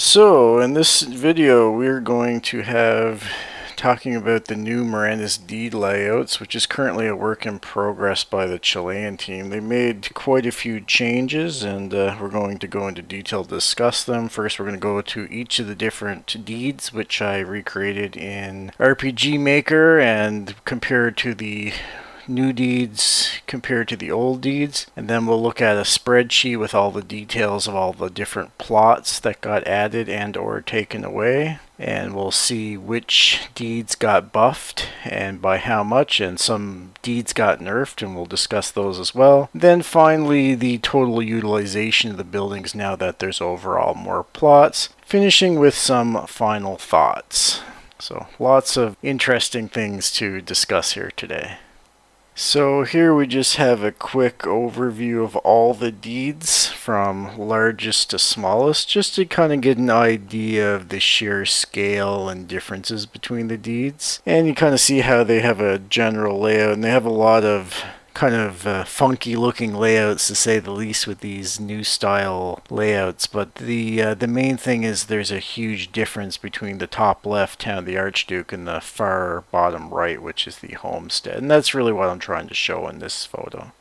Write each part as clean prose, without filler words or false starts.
So in this video we're going to have talking about the new Mirandus deed layouts, which is currently a work in progress by the Chilean team. They made quite a few changes and we're going to go into detail to discuss them. First we're going to go to each of the different deeds which I recreated in RPGMaker and compare to the new deeds compared to the old deeds, and then we'll look at a spreadsheet with all the details of all the different plots that got added and or taken away, and we'll see which deeds got buffed and by how much, and some deeds got nerfed, and we'll discuss those as well. Then finally the total utilization of the buildings now that there's overall more plots, finishing with some final thoughts. So lots of interesting things to discuss here today. So here we just have a quick overview of all the deeds from largest to smallest, just to kind of get an idea of the sheer scale and differences between the deeds. And you kind of see how they have a general layout, and they have a lot of kind of funky looking layouts, to say the least, with these new style layouts. But the main thing is there's a huge difference between the top left town, the Archduke, and the far bottom right, which is the Homestead. And that's really what I'm trying to show in this photo.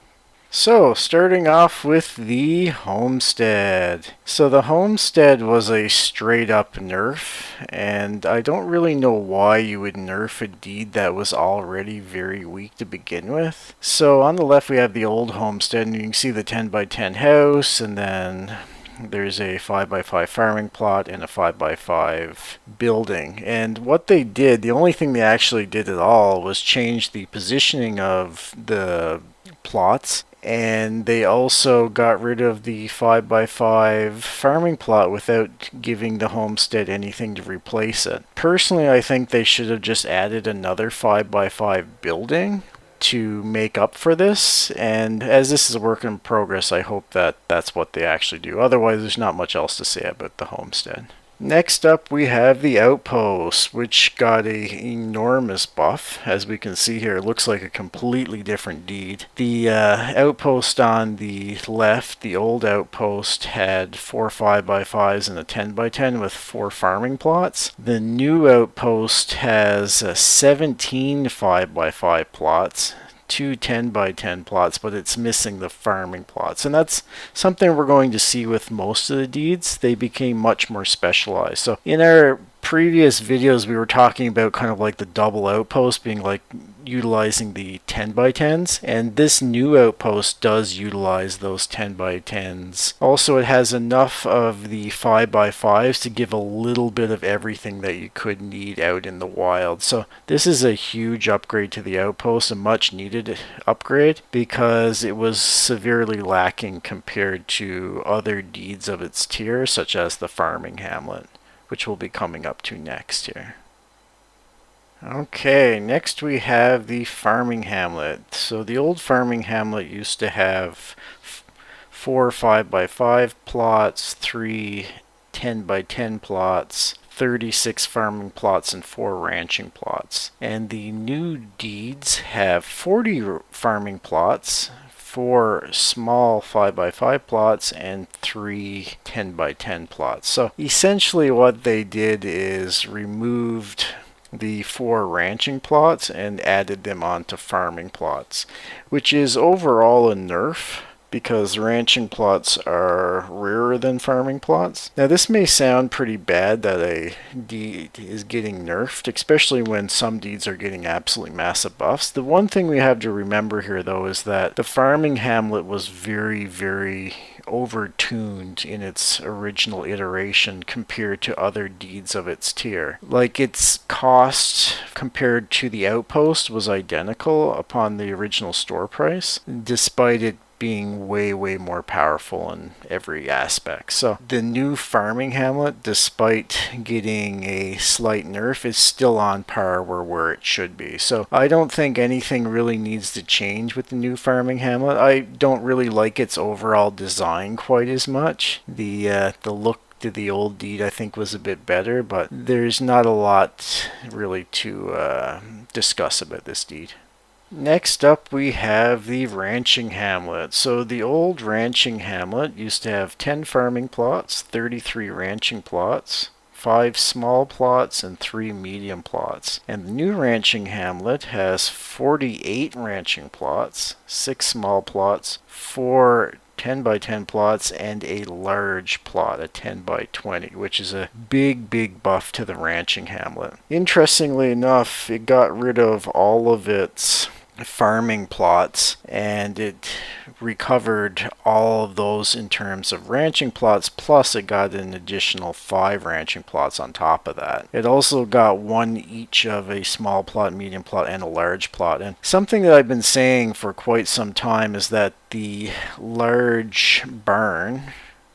So, starting off with the Homestead. So the Homestead was a straight up nerf, and I don't really know why you would nerf a deed that was already very weak to begin with. So on the left we have the old Homestead, and you can see the 10x10 house, and then there's a 5x5 farming plot and a 5x5 building. And what they did, the only thing they actually did at all, was change the positioning of the plots, and they also got rid of the 5x5 farming plot without giving the Homestead anything to replace it. Personally, I think they should have just added another 5x5 building to make up for this, and as this is a work in progress, I hope that that's what they actually do. Otherwise, there's not much else to say about the Homestead. Next up we have the Outpost, which got an enormous buff. As we can see here, it looks like a completely different deed. The Outpost on the left, the old Outpost, had 4 5x5s and a 10x10 with 4 farming plots. The new Outpost has 17 5x5 plots, 2 10x10 plots, but it's missing the farming plots, and that's something we're going to see with most of the deeds. They became much more specialized. So in our previous videos we were talking about kind of like the double outpost being like utilizing the 10x10s, and this new outpost does utilize those 10x10s. Also, it has enough of the 5x5s to give a little bit of everything that you could need out in the wild. So this is a huge upgrade to the outpost, a much needed upgrade, because it was severely lacking compared to other deeds of its tier, such as the farming Hamlet, which we'll be coming up to next here. Okay, next we have the farming Hamlet. So the old farming Hamlet used to have 4 5x5 plots, 3 10x10 plots, 36 farming plots, and 4 ranching plots. And the new deeds have 40 farming plots, 4 small 5x5 plots, and 3 10x10 plots. So essentially what they did is removed the 4 ranching plots and added them onto farming plots, which is overall a nerf, because ranching plots are rarer than farming plots. Now this may sound pretty bad that a deed is getting nerfed, especially when some deeds are getting absolutely massive buffs. The one thing we have to remember here though is that the farming Hamlet was very overtuned in its original iteration compared to other deeds of its tier. Like, its cost compared to the Outpost was identical upon the original store price, despite it being way more powerful in every aspect. So the new farming Hamlet, despite getting a slight nerf, is still on par where it should be. So I don't think anything really needs to change with the new farming Hamlet. I don't really like its overall design quite as much. The look to the old deed I think was a bit better, but there's not a lot really to discuss about this deed. Next up we have the ranching hamlet. So the old ranching hamlet used to have 10 farming plots, 33 ranching plots, 5 small plots, and 3 medium plots. And the new ranching hamlet has 48 ranching plots, 6 small plots, 4 10 by 10 plots, and a large plot, a 10 by 20, which is a big buff to the ranching hamlet. Interestingly enough, it got rid of all of its farming plots, and it recovered all of those in terms of ranching plots, plus it got an additional 5 ranching plots on top of that. It also got 1 each of a small plot, medium plot, and a large plot. And something that I've been saying for quite some time is that the large barn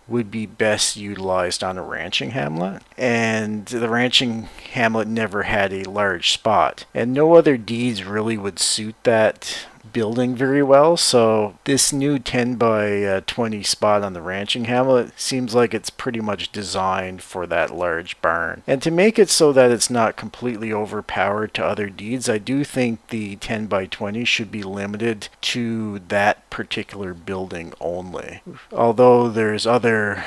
would be best utilized on a ranching hamlet, and the ranching hamlet never had a large spot, and no other deeds really would suit that building very well. So this new 10 by 20 spot on the ranching hamlet seems like it's pretty much designed for that large barn. And to make it so that it's not completely overpowered to other deeds, I do think the 10 by 20 should be limited to that particular building only. Although there's other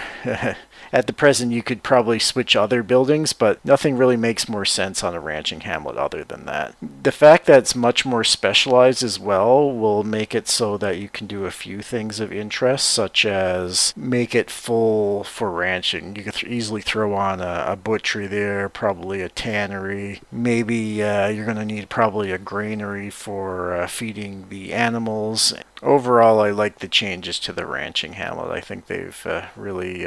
at the present you could probably switch other buildings, but nothing really makes more sense on a ranching hamlet other than that. The fact that it's much more specialized as well will make it so that you can do a few things of interest, such as make it full for ranching. You could easily throw on a butchery there, probably a tannery. Maybe you're going to need probably a granary for feeding the animals. Overall, I like the changes to the ranching hamlet. I think they've really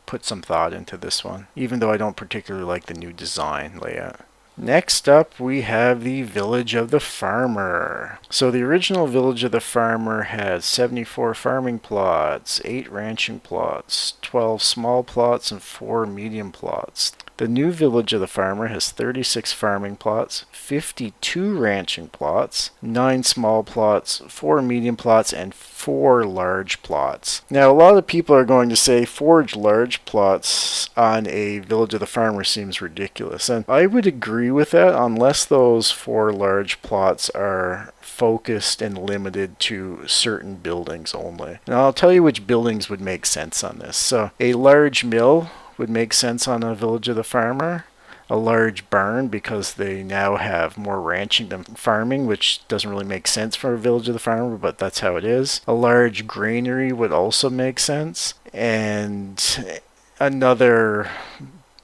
put some thought into this one, even though I don't particularly like the new design layout. Next up, we have the Village of the Farmer. So the original Village of the Farmer had 74 farming plots, 8 ranching plots, 12 small plots, and 4 medium plots. The new Village of the Farmer has 36 farming plots, 52 ranching plots, 9 small plots, 4 medium plots, and 4 large plots. Now, a lot of people are going to say 4 large plots on a Village of the Farmer seems ridiculous, and I would agree with that unless those 4 large plots are focused and limited to certain buildings only. Now, I'll tell you which buildings would make sense on this. So, a large mill would make sense on a Village of the Farmer. A large barn, because they now have more ranching than farming, which doesn't really make sense for a Village of the Farmer, but that's how it is. A large granary would also make sense, and another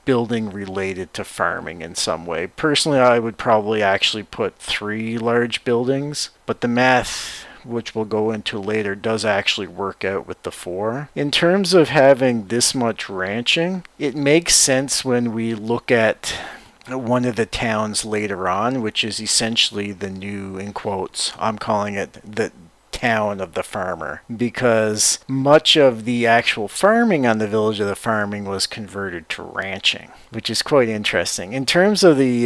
building related to farming in some way. Personally, I would probably actually put 3 large buildings, but the math, which we'll go into later, does actually work out with the 4. In terms of having this much ranching, it makes sense when we look at one of the towns later on, which is essentially the new, in quotes, I'm calling it the town of the farmer, because much of the actual farming on the Village of the Farming was converted to ranching, which is quite interesting. In terms of the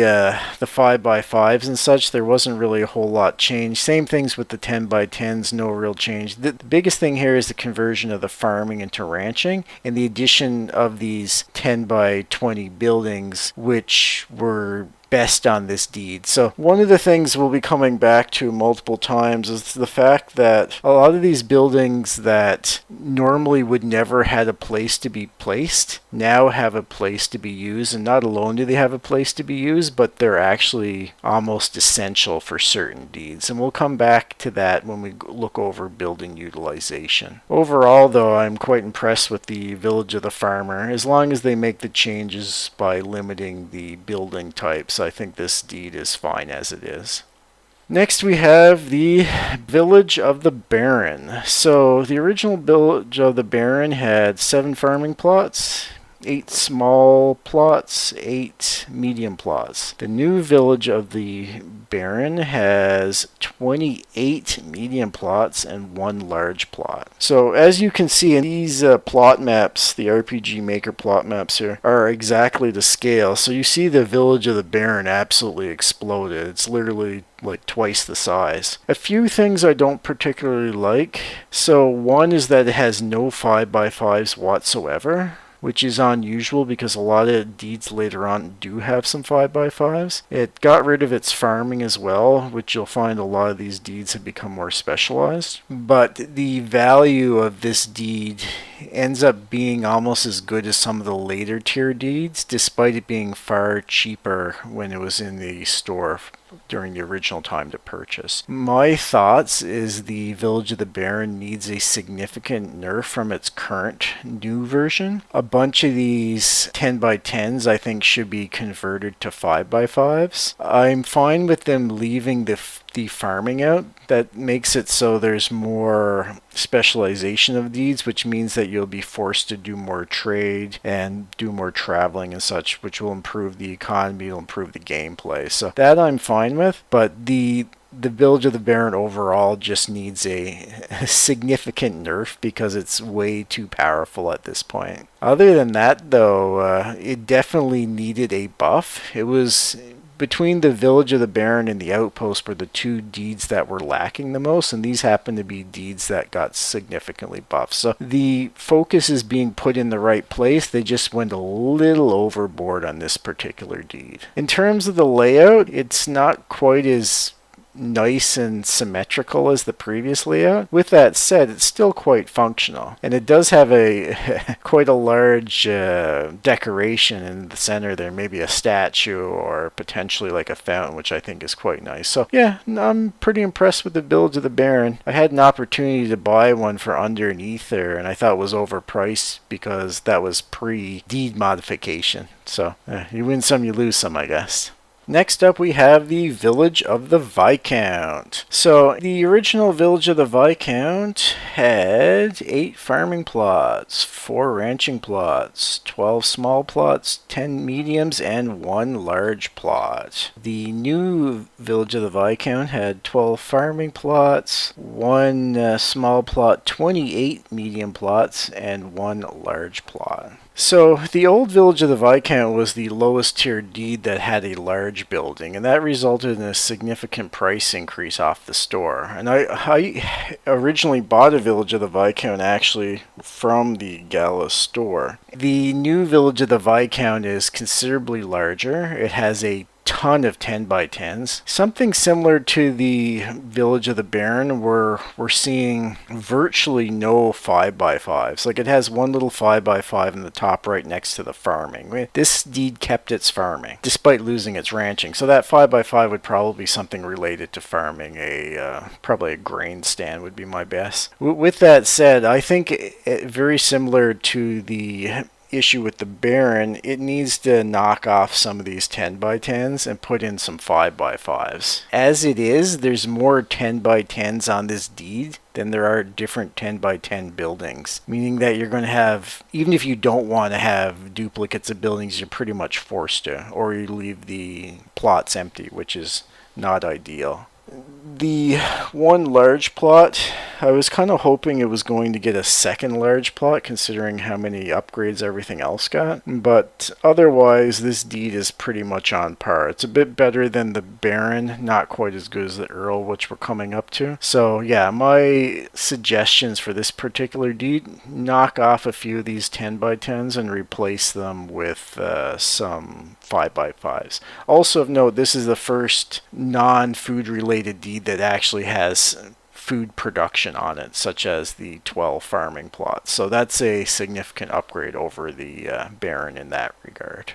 5x5s and such, there wasn't really a whole lot changed. Same things with the 10x10s, no real change. The biggest thing here is the conversion of the farming into ranching and the addition of these 10x20 buildings, which were best on this deed. So one of the things we'll be coming back to multiple times is the fact that a lot of these buildings that normally would never had a place to be placed now have a place to be used, and not alone do they have a place to be used, but they're actually almost essential for certain deeds, and we'll come back to that when we look over building utilization. Overall though, I'm quite impressed with the Village of the Farmer, as long as they make the changes by limiting the building types. I think this deed is fine as it is. Next we have the Village of the Baron. So the original Village of the Baron had 7 farming plots, 8 small plots, 8 medium plots. The new Village of the Baron has 28 medium plots and 1 large plot. So as you can see in these plot maps, the RPGMaker plot maps here are exactly to scale. So you see the Village of the Baron absolutely exploded. It's literally like twice the size. A few things I don't particularly like. So one is that it has no 5x5s whatsoever, which is unusual because a lot of deeds later on do have some 5x5s. It got rid of its farming as well, which you'll find a lot of these deeds have become more specialized. But the value of this deed ends up being almost as good as some of the later tier deeds, despite it being far cheaper when it was in the store during the original time to purchase. My thoughts is the Village of the Baron needs a significant nerf from its current new version. A bunch of these 10x10s I think should be converted to 5x5s. I'm fine with them leaving the farming out. That makes it so there's more specialization of deeds, which means that you'll be forced to do more trade and do more traveling and such, which will improve the economy, will improve the gameplay. So that I'm fine with, but the Village of the Baron overall just needs a significant nerf because it's way too powerful at this point. Other than that though, it definitely needed a buff. It was between the Village of the Baron and the Outpost were the two deeds that were lacking the most, and these happen to be deeds that got significantly buffed. So the focus is being put in the right place. They just went a little overboard on this particular deed. In terms of the layout, it's not quite as nice and symmetrical as the previous layout. With that said, it's still quite functional, and it does have a quite a large decoration in the center there, maybe a statue or potentially like a fountain, which I think is quite nice. So yeah, I'm pretty impressed with the Village of the Baron. I had an opportunity to buy one for under an ether, and I thought it was overpriced because that was pre-deed modification. So you win some, you lose some, I guess. Next up we have the Village of the Viscount. So the original Village of the Viscount had 8 farming plots, 4 ranching plots, 12 small plots, 10 mediums, and 1 large plot. The new Village of the Viscount had 12 farming plots, 1 small plot, 28 medium plots, and 1 large plot. So the old Village of the Viscount was the lowest tier deed that had a large building, and that resulted in a significant price increase off the store. And I originally bought a Village of the Viscount actually from the Gala store. The new Village of the Viscount is considerably larger. It has a ton of 10x10s. Something similar to the Village of the Baron, where we're seeing virtually no 5x5s. Like, it has one little 5x5 in the top right next to the farming. This deed kept its farming despite losing its ranching. So that 5x5 would probably be something related to farming. Probably a grain stand would be my guess. With that said, I think very similar to the issue with the Baron, it needs to knock off some of these 10x10s and put in some 5x5s. As it is, there's more 10x10s on this deed than there are different 10x10 buildings, meaning that you're going to have, even if you don't want to have duplicates of buildings, you're pretty much forced to, or you leave the plots empty, which is not ideal. The one large plot, I was kind of hoping it was going to get a second large plot considering how many upgrades everything else got, but otherwise this deed is pretty much on par. It's a bit better than the Baron, not quite as good as the Earl, which we're coming up to. So yeah, my suggestions for this particular deed, knock off a few of these 10x10s and replace them with some 5x5s. Also of note, this is the first non-food related deed that actually has food production on it, such as the 12 farming plots. So that's a significant upgrade over the Baron in that regard.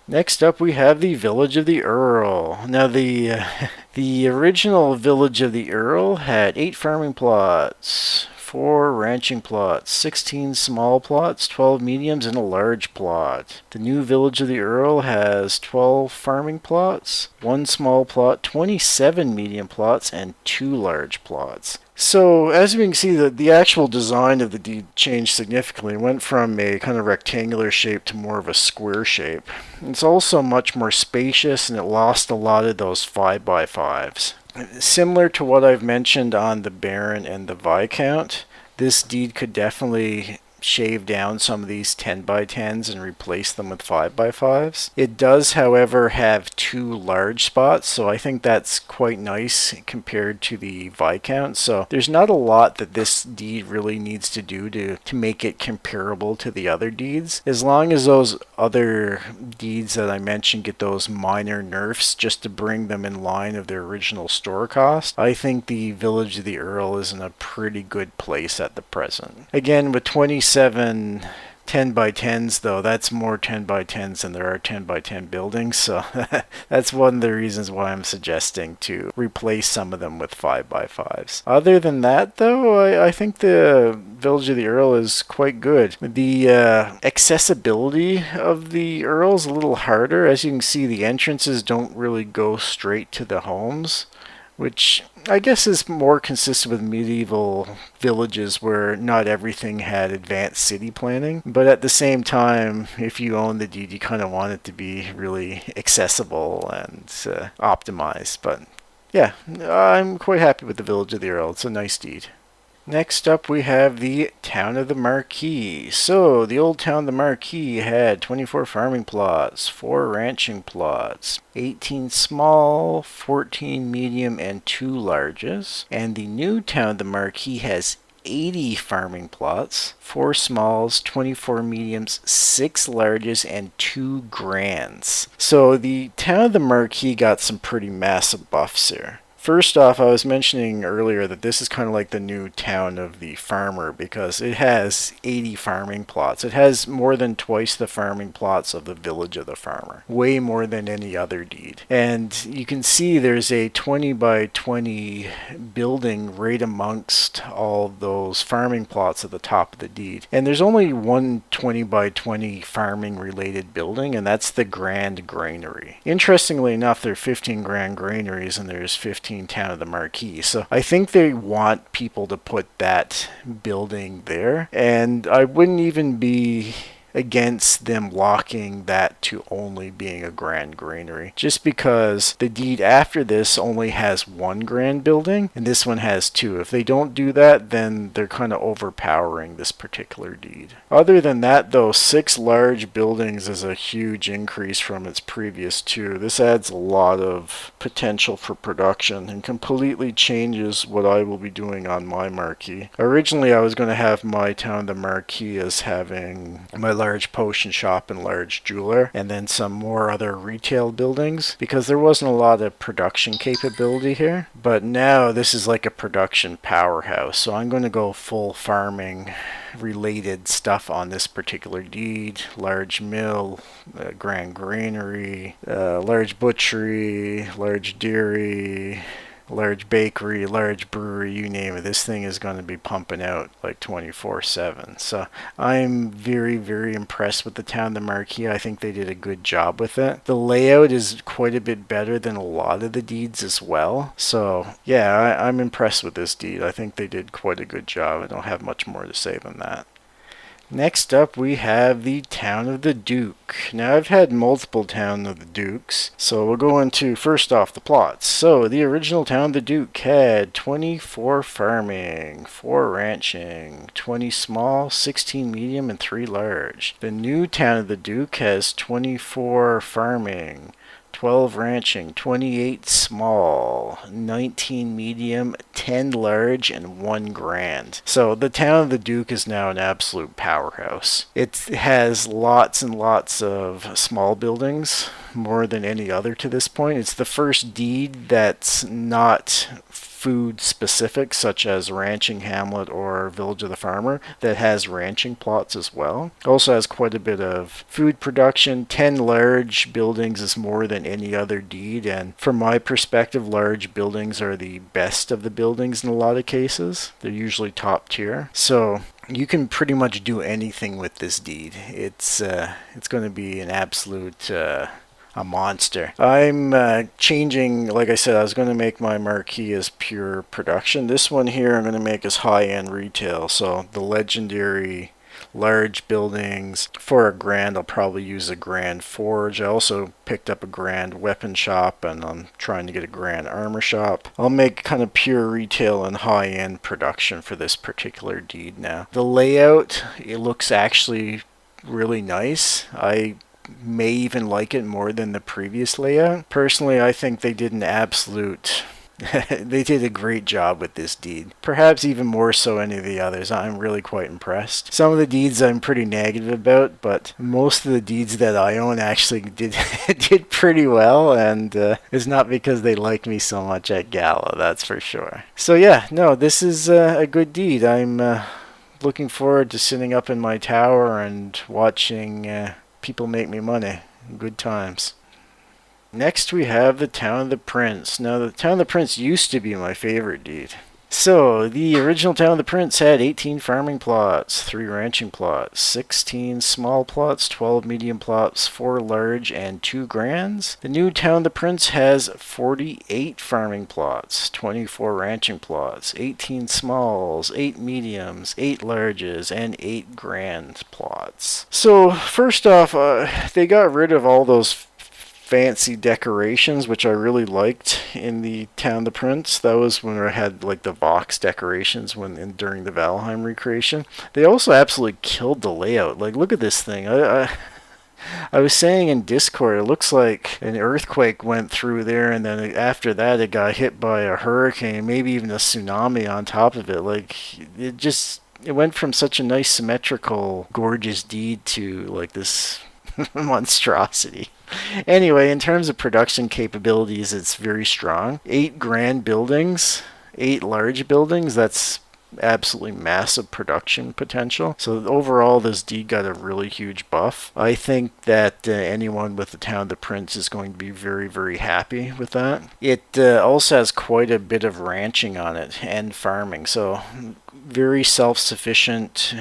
Next up we have the Village of the Earl. Now the original Village of the Earl had 8 farming plots, 4 ranching plots, 16 small plots, 12 mediums, and a large plot. The new Village of the Earl has 12 farming plots, 1 small plot, 27 medium plots, and 2 large plots. So as we can see, the actual design of the deed changed significantly. It went from a kind of rectangular shape to more of a square shape. It's also much more spacious, and it lost a lot of those 5x5s. Similar to what I've mentioned on the Baron and the Viscount, this deed could definitely shave down some of these 10 by 10s and replace them with 5 by 5s. It does, however, have 2 large spots, so I think that's quite nice compared to the Viscount. So there's not a lot that this deed really needs to do to make it comparable to the other deeds. As long as those other deeds that I mentioned get those minor nerfs just to bring them in line of their original store cost, I think the Village of the Earl is in a pretty good place at the present. Again, with 27 10 by 10s though, that's more 10 by 10s than there are 10 by 10 buildings, so that's one of the reasons why I'm suggesting to replace some of them with 5 by 5s. Other than that though, I think the Village of the Earl is quite good. The accessibility of the Earl is a little harder. As you can see, the entrances don't really go straight to the homes, which I guess is more consistent with medieval villages where not everything had advanced city planning. But at the same time, if you own the deed, you kind of want it to be really accessible and optimized. But yeah, I'm quite happy with the Village of the Earl. It's a nice deed. Next up, we have the Town of the Marquis. So, the old Town of the Marquis had 24 farming plots, 4 ranching plots, 18 small, 14 medium, and 2 larges. And the new Town of the Marquis has 80 farming plots, 4 smalls, 24 mediums, 6 larges, and 2 grands. So, the Town of the Marquis got some pretty massive buffs here. First off, I was mentioning earlier that this is kind of like the new Town of the Farmer because it has 80 farming plots. It has more than twice the farming plots of the Village of the Farmer. Way more than any other deed. And you can see there's a 20 by 20 building right amongst all those farming plots at the top of the deed. And there's only one 20 by 20 farming related building, and that's the Grand Granary. Interestingly enough, there are 15 Grand Granaries and there's 15 Town of the Marquis. So I think they want people to put that building there, and I wouldn't even be against them locking that to only being a grand granary, just because the deed after this only has 1 grand building and this one has 2. If they don't do that, then they're kind of overpowering this particular deed. Other than that though, 6 large buildings is a huge increase from its previous 2. This adds a lot of potential for production and completely changes what I will be doing on my marquee. Originally I was going to have my Town of the Marquis as having my large potion shop and large jeweler, and then some more other retail buildings, because there wasn't a lot of production capability here. But now this is like a production powerhouse, so I'm going to go full farming related stuff on this particular deed. Large mill, grand granary, large butchery, large dairy, large bakery, large brewery, you name it. This thing is going to be pumping out like 24/7. So I'm very, very impressed with the Town of the Marquis. I think they did a good job with it. The layout is quite a bit better than a lot of the deeds as well. So yeah, I'm impressed with this deed. I think they did quite a good job. I don't have much more to say than that. Next up, we have the Town of the Duke. Now, I've had multiple Town of the Dukes, so we'll go into, first off, the plots. So, the original Town of the Duke had 24 farming, 4 ranching, 20 small, 16 medium, and 3 large. The new Town of the Duke has 24 farming, 12 ranching, 28 small, 19 medium, 10 large, and 1 grand. So the Town of the Duke is now an absolute powerhouse. It has lots and lots of small buildings, more than any other to this point. It's the first deed that's not food specific, such as ranching Hamlet or Village of the Farmer, that has ranching plots as well. Also has quite a bit of food production. 10 large buildings is more than any other deed, and from my perspective, large buildings are the best of the buildings in a lot of cases. They're usually top tier. So you can pretty much do anything with this deed. It's going to be an absolute a monster. I'm changing, like I said, I was going to make my marquee as pure production. This one here I'm going to make as high-end retail. So the legendary large buildings. For a grand, I'll probably use a grand forge. I also picked up a grand weapon shop, and I'm trying to get a grand armor shop. I'll make kind of pure retail and high-end production for this particular deed now. The layout, it looks actually really nice. I may even like it more than the previous layout. Personally, I think they did an absolute they did a great job with this deed. Perhaps even more so any of the others. I'm really quite impressed. Some of the deeds I'm pretty negative about, but most of the deeds that I own actually did pretty well, and it's not because they like me so much at Gala, that's for sure. So yeah, no, this is a good deed. I'm looking forward to sitting up in my tower and watching people make me money. Good times. Next we have the Town of the Prince. Now the Town of the Prince used to be my favorite deed. So the original Town of the Prince had 18 farming plots, 3 ranching plots, 16 small plots, 12 medium plots, 4 large, and 2 grands. The new Town of the Prince has 48 farming plots, 24 ranching plots, 18 smalls, 8 mediums, 8 larges, and 8 grand plots. So first off, they got rid of all those fancy decorations, which I really liked in the Town of the Prince. That was when I had like the Vox decorations during the Valheim recreation. They also absolutely killed the layout. Like, look at this thing. I was saying in Discord, it looks like an earthquake went through there, and then after that it got hit by a hurricane, maybe even a tsunami on top of it. Like, it went from such a nice symmetrical, gorgeous deed to like this monstrosity. Anyway, in terms of production capabilities, it's very strong. 8 grand buildings, 8 large buildings, that's absolutely massive production potential. So overall, this deed got a really huge buff. I think that anyone with the Town of the Prince is going to be very, very happy with that. It also has quite a bit of ranching on it and farming, so very self-sufficient.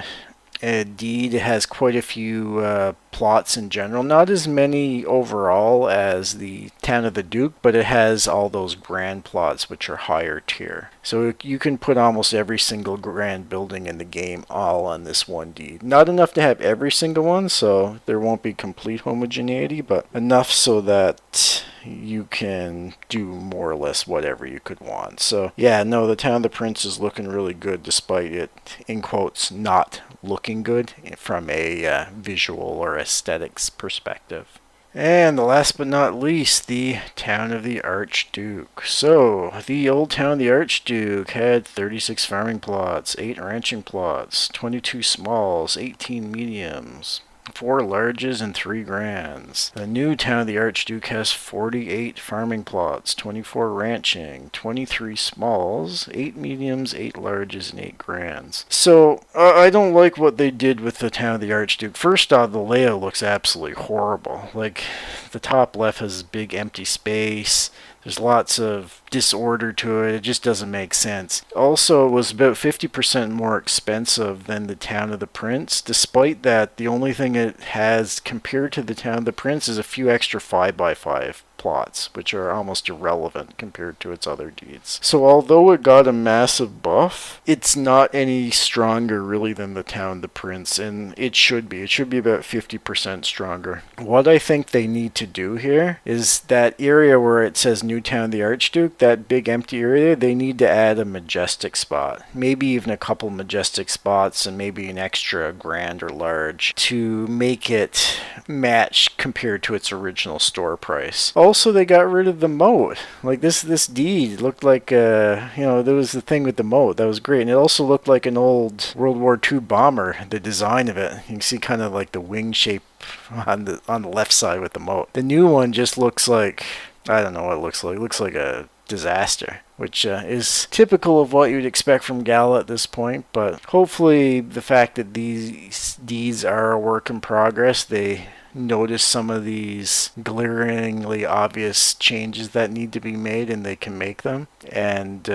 Deed has quite a few plots in general, not as many overall as the Town of the Duke, but it has all those grand plots which are higher tier. So you can put almost every single grand building in the game all on this one deed. Not enough to have every single one, so there won't be complete homogeneity, but enough so that you can do more or less whatever you could want. So yeah, no, the Town of the Prince is looking really good, despite it, in quotes, not looking good from a visual or aesthetics perspective. And the last but not least, the Town of the Archduke. So, the old Town of the Archduke had 36 farming plots, 8 ranching plots, 22 smalls, 18 mediums, 4 larges, and 3 grands. The new Town of the Archduke has 48 farming plots, 24 ranching, 23 smalls, 8 mediums, 8 larges, and 8 grands. So, I don't like what they did with the Town of the Archduke. First off, the layout looks absolutely horrible. Like, the top left has big empty space. There's lots of disorder to it. It just doesn't make sense. Also, it was about 50% more expensive than the Town of the Prince. Despite that, the only thing it has compared to the Town of the Prince is a few extra 5x5 plots, which are almost irrelevant compared to its other deeds. So although it got a massive buff, it's not any stronger really than the Town of the Prince, and it should be. It should be about 50% stronger. What I think they need to do here is that area where it says New Town of the Archduke, that big empty area, they need to add a majestic spot. Maybe even a couple majestic spots and maybe an extra grand or large to make it match compared to its original store price. Also, they got rid of the moat. Like this deed looked like, there was the thing with the moat. That was great. And it also looked like an old World War II bomber, the design of it. You can see kind of like the wing shape on the left side with the moat. The new one just looks like, I don't know what it looks like. It looks like a disaster, which is typical of what you'd expect from Gala at this point. But hopefully the fact that these deeds are a work in progress, they notice some of these glaringly obvious changes that need to be made, and they can make them, and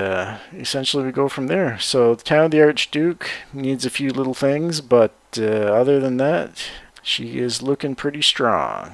essentially we go from there. So the Town of the Archduke needs a few little things, but other than that, she is looking pretty strong.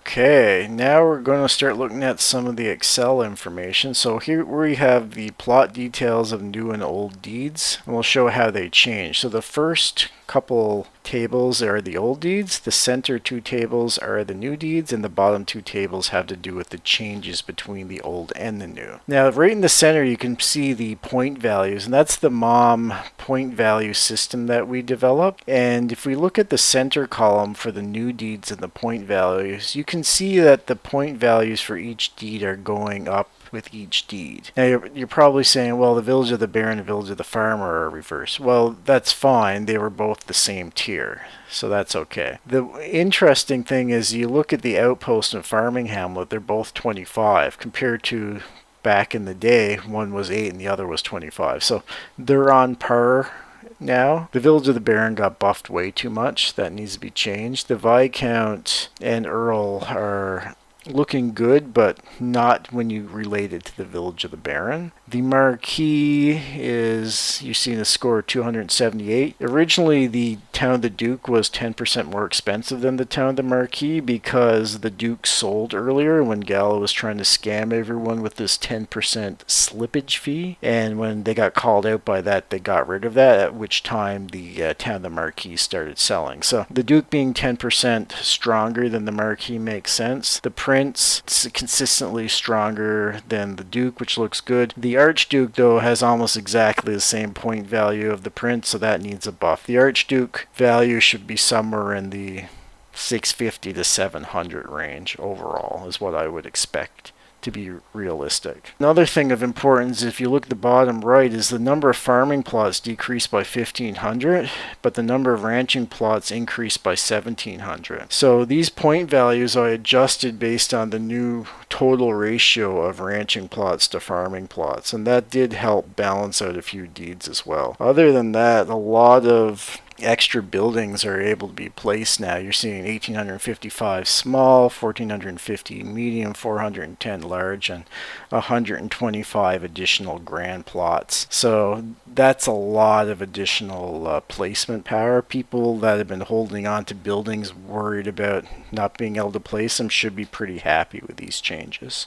Okay, now we're going to start looking at some of the Excel information. So here we have the plot details of new and old deeds, and we'll show how they change. So the first couple tables are the old deeds, the center 2 tables are the new deeds, and the bottom 2 tables have to do with the changes between the old and the new. Now, right in the center you can see the point values, and that's the MOM point value system that we developed. And if we look at the center column for the new deeds and the point values, you can see that the point values for each deed are going up with each deed. Now you're probably saying, well, the Village of the Bear and the Village of the Farmer are reversed. Well, that's fine. They were both the same tier, so that's okay. The interesting thing is you look at the Outpost and Farming Hamlet, they're both 25 compared to back in the day, one was 8 and the other was 25. So they're on par now. The Village of the Baron got buffed way too much. That needs to be changed. The Viscount and Earl are looking good, but not when you relate it to the Village of the Baron. The Marquess is, you've seen a score of 278. Originally, the Town of the Duke was 10% more expensive than the Town of the Marquess because the Duke sold earlier when Gallo was trying to scam everyone with this 10% slippage fee. And when they got called out by that, they got rid of that, at which time the Town of the Marquess started selling. So the Duke being 10% stronger than the Marquess makes sense. The Prince is consistently stronger than the Duke, which looks good. The Archduke, though, has almost exactly the same point value of the Prince, so that needs a buff. The Archduke value should be somewhere in the 650 to 700 range overall, is what I would expect to be realistic. Another thing of importance, if you look at the bottom right, is the number of farming plots decreased by 1,500, but the number of ranching plots increased by 1,700. So these point values I adjusted based on the new total ratio of ranching plots to farming plots, and that did help balance out a few deeds as well. Other than that, a lot of extra buildings are able to be placed now. You're seeing 1,855 small, 1,450 medium, 410 large, and 125 additional grand plots. So that's a lot of additional placement power. People that have been holding on to buildings worried about not being able to place them should be pretty happy with these changes.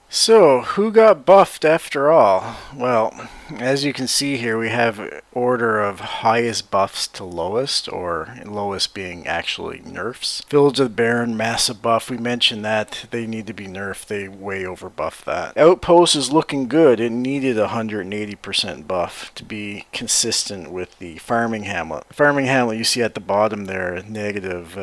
So, who got buffed after all? Well, as you can see here, we have order of highest buffs to lowest, or lowest being actually nerfs. Village of the Baron, massive buff. We mentioned that they need to be nerfed. They way over buffed that. Outpost is looking good. It needed 180% buff to be consistent with the Farming Hamlet. Farming Hamlet, you see at the bottom there, negative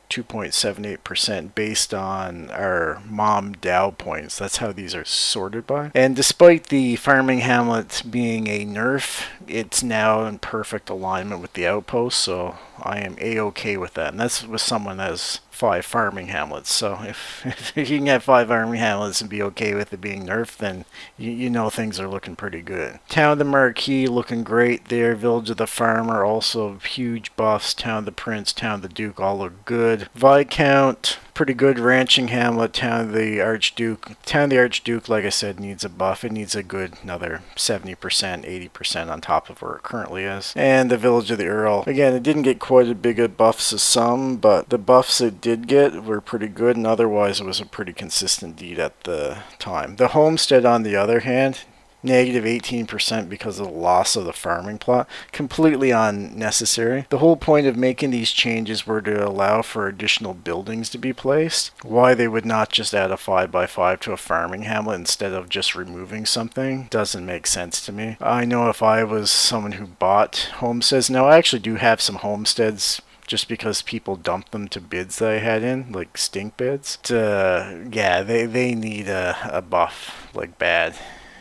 2.78% based on our MOM Dow points. That's how these are sorted by. And despite the Farming Hamlet being a nerf, it's now in perfect alignment with the Outpost, so I am a-okay with that. And that's with someone that has 5 farming hamlets. So if you can get 5 farming hamlets and be okay with it being nerfed, then you know things are looking pretty good. Town of the Marquess looking great there. Village of the Farmer also huge buffs. Town of the Prince, Town of the Duke all look good. Viscount, pretty good. Ranching Hamlet, Town of the Archduke. Town of the Archduke, like I said, needs a buff. It needs a good another 70%, 80% on top of where it currently is. And the Village of the Earl. Again, it didn't get quite as big of buffs as some, but the buffs it did get were pretty good, and otherwise it was a pretty consistent deed at the time. The Homestead, on the other hand, negative 18% because of the loss of the farming plot. Completely unnecessary. The whole point of making these changes were to allow for additional buildings to be placed. Why they would not just add a 5x5 to a farming hamlet instead of just removing something doesn't make sense to me. I know if I was someone who bought homesteads, now I actually do have some homesteads just because people dumped them to bids that I had in, like stink bids. Yeah, they need a buff, like bad.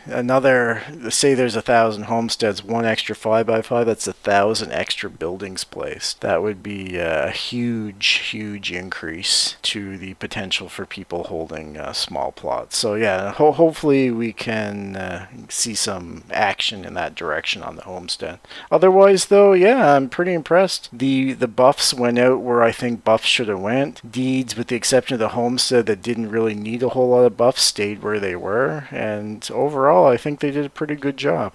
Another, say there's 1,000 homesteads, one extra 5x5, that's 1,000 extra buildings placed. That would be a huge increase to the potential for people holding small plots. So yeah, hopefully we can see some action in that direction on the homestead. Otherwise though, yeah, I'm pretty impressed. The buffs went out where I think buffs should have went. Deeds, with the exception of the homestead that didn't really need a whole lot of buffs, stayed where they were, and overall I think they did a pretty good job.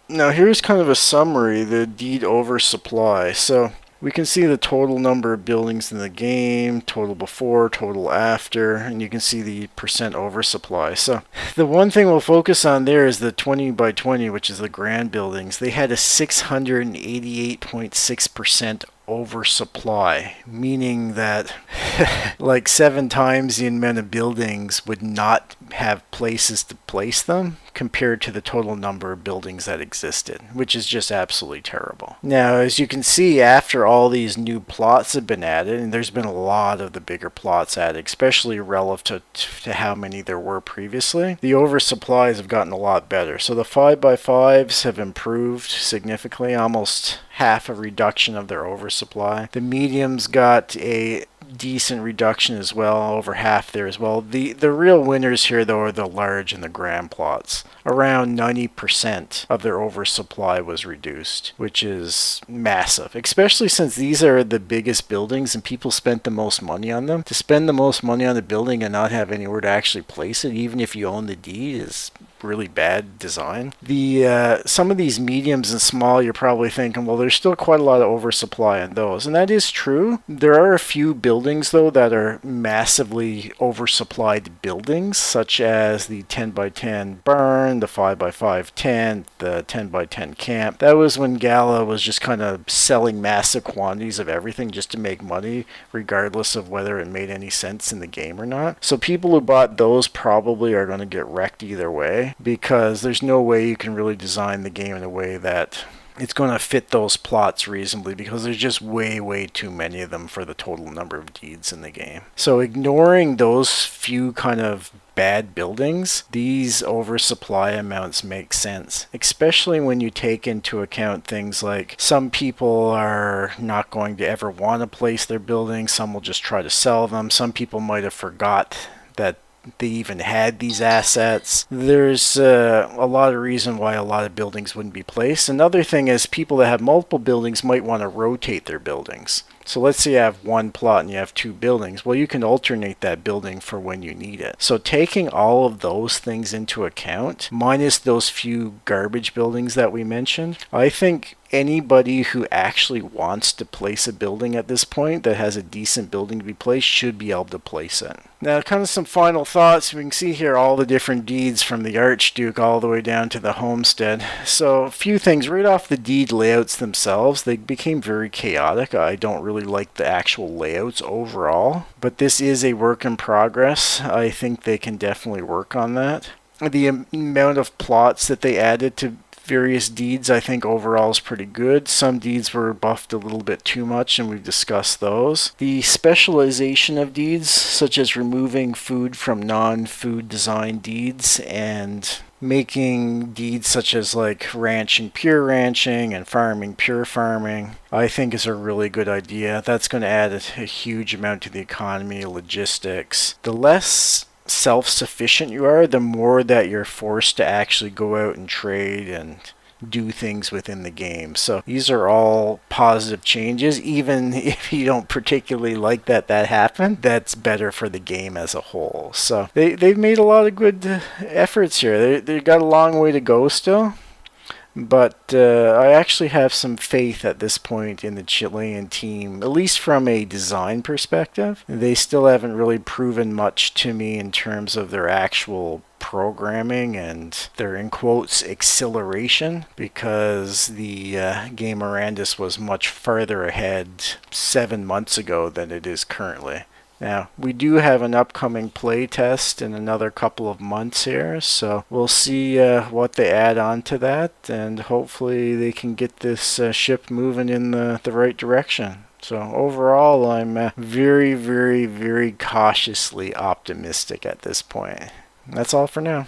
Now here's kind of a summary, the deed oversupply. So we can see the total number of buildings in the game, total before, total after, and you can see the percent oversupply. So the one thing we'll focus on there is the 20 by 20, which is the grand buildings. They had a 688.6% oversupply, meaning that like 7 times the amount of buildings would not have places to place them compared to the total number of buildings that existed, which is just absolutely terrible. Now, as you can see, after all these new plots have been added, and there's been a lot of the bigger plots added, especially relative to how many there were previously, the oversupplies have gotten a lot better. So the 5x5s have improved significantly, almost half a reduction of their oversupply. The mediums got a decent reduction as well, over half there as well. The real winners here though are the large and the grand plots. Around 90% of their oversupply was reduced, which is massive, especially since these are the biggest buildings and people spent the most money on them. To spend the most money on the building and not have anywhere to actually place it, even if you own the deed, is really bad design. Some of these mediums and small, you're probably thinking, well, there's still quite a lot of oversupply on those, and that is true. There are a few buildings though that are massively oversupplied buildings, such as the 10 by 10 barn, the 5 by 5 tent, the 10 by 10 camp. That was when Gala was just kind of selling massive quantities of everything just to make money, regardless of whether it made any sense in the game or not. So people who bought those probably are going to get wrecked either way, because there's no way you can really design the game in a way that it's going to fit those plots reasonably, because there's just way too many of them for the total number of deeds in the game. So ignoring those few kind of bad buildings, these oversupply amounts make sense, especially when you take into account things like some people are not going to ever want to place their buildings, some will just try to sell them, some people might have forgot that they even had these assets. There's a lot of reason why a lot of buildings wouldn't be placed. Another thing is people that have multiple buildings might want to rotate their buildings. So let's say you have one plot and you have 2 buildings. Well, you can alternate that building for when you need it. So taking all of those things into account, minus those few garbage buildings that we mentioned, I think anybody who actually wants to place a building at this point that has a decent building to be placed should be able to place it. Now, kind of some final thoughts. We can see here all the different deeds from the Archduke all the way down to the Homestead. So a few things right off the deed layouts themselves. They became very chaotic. I don't really like the actual layouts overall, but this is a work in progress. I think they can definitely work on that. The amount of plots that they added to various deeds, I think overall is pretty good. Some deeds were buffed a little bit too much, and we've discussed those. The specialization of deeds, such as removing food from non-food design deeds and making deeds such as like ranching pure ranching and farming pure farming, I think is a really good idea. That's going to add a huge amount to the economy, logistics. The less self-sufficient you are, the more that you're forced to actually go out and trade and do things within the game. So these are all positive changes. Even if you don't particularly like that happened, that's better for the game as a whole. So they've made a lot of good efforts here. They've got a long way to go still. But I actually have some faith at this point in the Chilean team, at least from a design perspective. They still haven't really proven much to me in terms of their actual programming and their, in quotes, acceleration, because the game Mirandus was much further ahead 7 months ago than it is currently. Now, we do have an upcoming play test in another couple of months here, so we'll see what they add on to that, and hopefully they can get this ship moving in the right direction. So overall, I'm very cautiously optimistic at this point. That's all for now.